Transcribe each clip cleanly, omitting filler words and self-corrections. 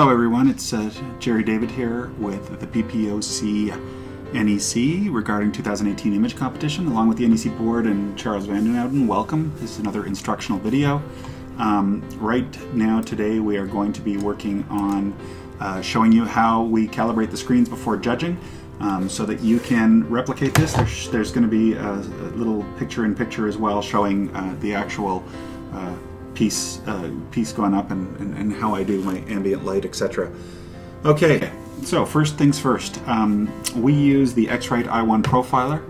Hello everyone, it's Jerry David here with the PPOC NEC regarding 2018 image competition, along with the NEC board and Charles Vandenhouden. Welcome. This is another instructional video. Right now today we are going to be working on showing you how we calibrate the screens before judging so that you can replicate this. There's going to be a little picture-in-picture as well showing the actual piece going up and how I do my ambient light, etc. Okay, so first things first. We use the X-Rite i1 profiler.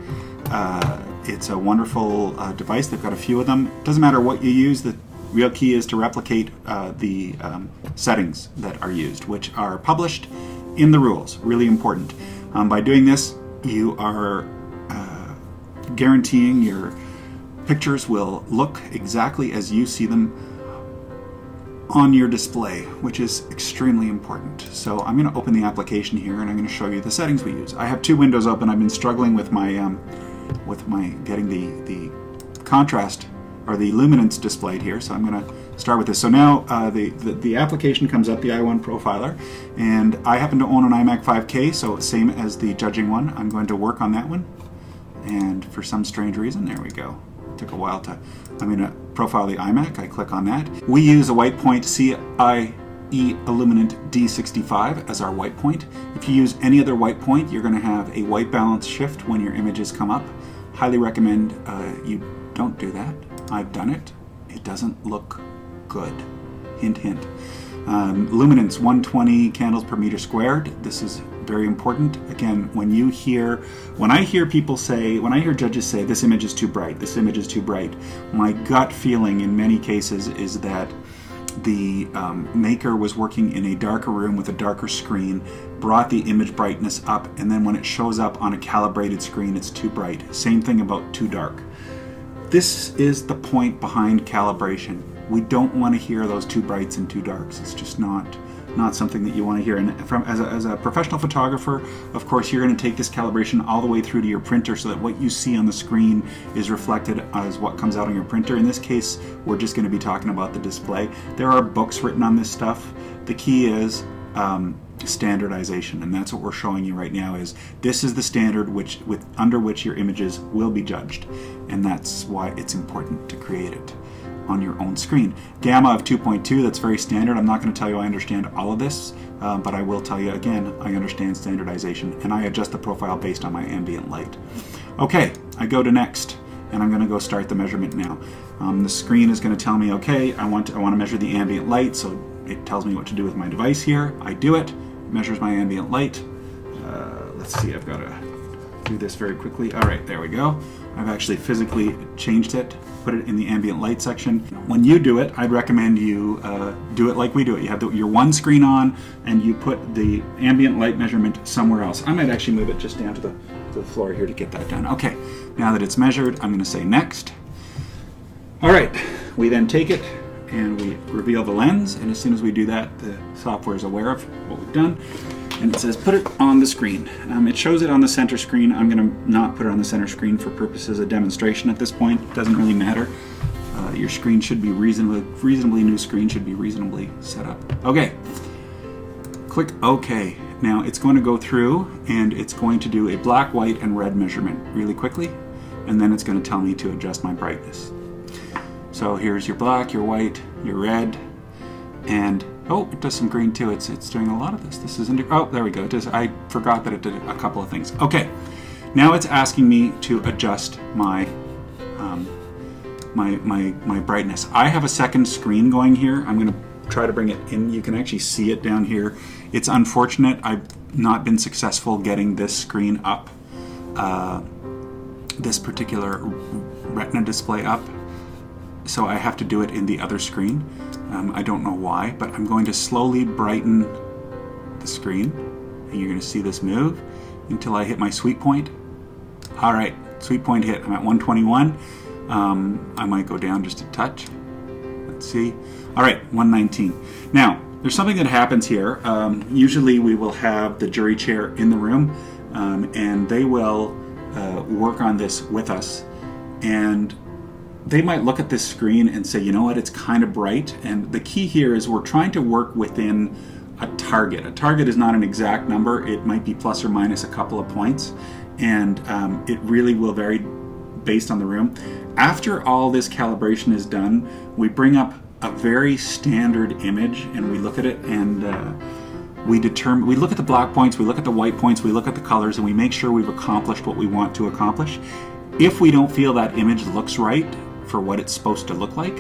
It's a wonderful device. They've got a few of them. Doesn't matter what you use, the real key is to replicate the settings that are used, which are published in the rules. Really important. By doing this, you are guaranteeing your pictures will look exactly as you see them on your display, which is extremely important. So I'm going to open the application here and I'm going to show you the settings we use. I have two windows open. I've been struggling with my getting the contrast or the luminance displayed here, so I'm going to start with this. So now the application comes up, the i1 profiler, and I happen to own an iMac 5K, so same as the judging one. I'm going to work on that one, and for some strange reason, there we go. Took a while to, I'm going to profile the iMac. I click on that. We use a white point CIE Illuminant D65 as our white point. If you use any other white point, you're going to have a white balance shift when your images come up. Highly recommend you don't do that. I've done it. It doesn't look good. Hint, hint. Luminance 120 candles per meter squared. This is very important. Again, when I hear people say, when I hear judges say, this image is too bright, this image is too bright, my gut feeling in many cases is that the maker was working in a darker room with a darker screen, brought the image brightness up, and then when it shows up on a calibrated screen, it's too bright. Same thing about too dark. This is the point behind calibration. We don't want to hear those too brights and too darks. It's just not something that you want to hear. And as a professional photographer, of course, you're going to take this calibration all the way through to your printer so that what you see on the screen is reflected as what comes out on your printer. In this case, we're just going to be talking about the display. There are books written on this stuff. The key is standardization, and that's what we're showing you right now. Is this is the standard under which your images will be judged, and that's why it's important to create it on your own screen. Gamma of 2.2, that's very standard. I'm not going to tell you I understand all of this, but I will tell you again, I understand standardization, and I adjust the profile based on my ambient light. Okay, I go to next, and I'm going to go start the measurement now. The screen is going to tell me, okay, I want to measure the ambient light, so it tells me what to do with my device here. I do it, measures my ambient light. Let's see, I've got to do this very quickly. All right, there we go. I've actually physically changed it, put it in the ambient light section. When you do it, I'd recommend you do it like we do it. You have your one screen on and you put the ambient light measurement somewhere else. I might actually move it just down to the floor here to get that done. Okay, now that it's measured, I'm going to say next. All right, we then take it and we reveal the lens, and as soon as we do that, the software is aware of what we've done. And it says put it on the screen. It shows it on the center screen. I'm going to not put it on the center screen for purposes of demonstration at this point. It doesn't really matter. Your screen should be reasonably new screen should be reasonably set up. Okay. Click OK. Now it's going to go through and it's going to do a black, white, and red measurement really quickly, and then it's going to tell me to adjust my brightness. So here's your black, your white, your red, and oh, it does some green too. It's doing a lot of this. This isn't. Oh, there we go. I forgot that it did a couple of things. Okay, now it's asking me to adjust my my brightness. I have a second screen going here. I'm going to try to bring it in. You can actually see it down here. It's unfortunate I've not been successful getting this screen up, this particular Retina display up. So I have to do it in the other screen. I don't know why, but I'm going to slowly brighten the screen, and you're going to see this move until I hit my sweet point. All right, sweet point hit. I'm at 121. I might go down just a touch. Let's see. All right, 119. Now, there's something that happens here. Usually we will have the jury chair in the room, and they will work on this with us. And they might look at this screen and say, you know what, it's kind of bright. And the key here is we're trying to work within a target. A target is not an exact number. It might be plus or minus a couple of points, and it really will vary based on the room. After all this calibration is done, we bring up a very standard image and we look at it, and we look at the black points, we look at the white points, we look at the colors, and we make sure we've accomplished what we want to accomplish. If we don't feel that image looks right for what it's supposed to look like,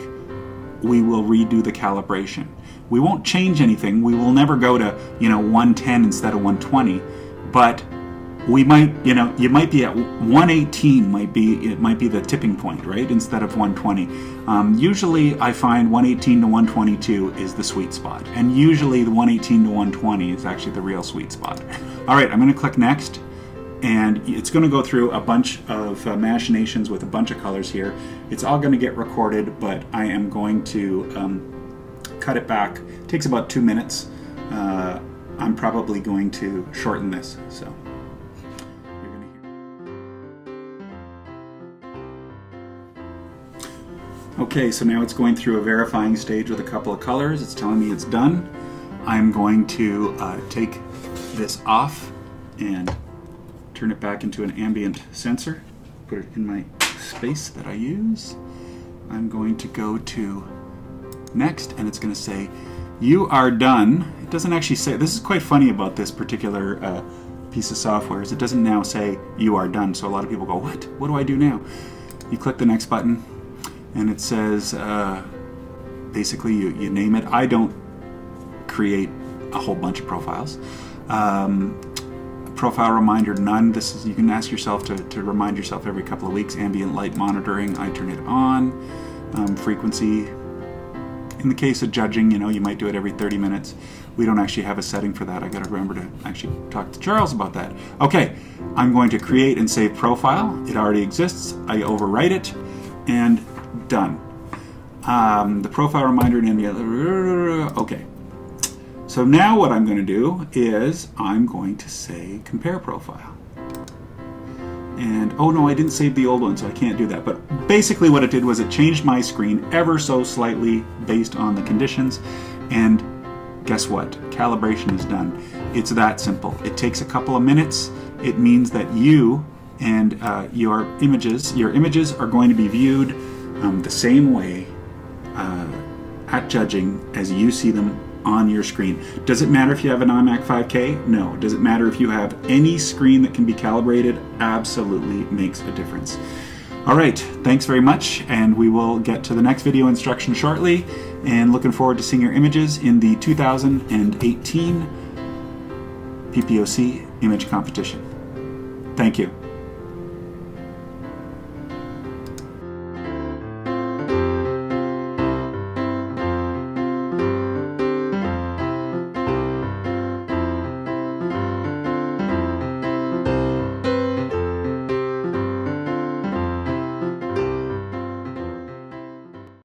we will redo the calibration. We won't change anything. We will never go to 110 instead of 120, but we might, you might be at 118. It might be the tipping point, right? Instead of 120. Usually, I find 118 to 122 is the sweet spot, and usually the 118 to 120 is actually the real sweet spot. All right, I'm going to click next, and it's going to go through a bunch of machinations with a bunch of colors here. It's all going to get recorded, but I am going to cut it back. It takes about 2 minutes. I'm probably going to shorten this, so. Okay, so now it's going through a verifying stage with a couple of colors. It's telling me it's done. I'm going to take this off and turn it back into an ambient sensor. Put it in my space that I use. I'm going to go to next, and it's going to say, you are done. It doesn't actually say, this is quite funny about this particular piece of software, is it doesn't now say you are done. So a lot of people go, what do I do now? You click the next button, and it says, basically you name it. I don't create a whole bunch of profiles. Profile reminder, none. This is, you can ask yourself to remind yourself every couple of weeks. Ambient light monitoring, I turn it on. Frequency, in the case of judging, you might do it every 30 minutes. We don't actually have a setting for that. I got to remember to actually talk to Charles about that. Okay, I'm going to create and save profile. It already exists. I overwrite it, and done. The profile reminder and ambient. Okay. So now what I'm going to do is I'm going to say compare profile. And oh no, I didn't save the old one, so I can't do that. But basically what it did was it changed my screen ever so slightly based on the conditions. And guess what? Calibration is done. It's that simple. It takes a couple of minutes. It means that you and your images are going to be viewed the same way at judging as you see them on your screen. Does it matter if you have an iMac 5K? No. Does it matter if you have any screen that can be calibrated? Absolutely makes a difference. All right, thanks very much, and we will get to the next video instruction shortly, and looking forward to seeing your images in the 2018 PPOC image competition. Thank you.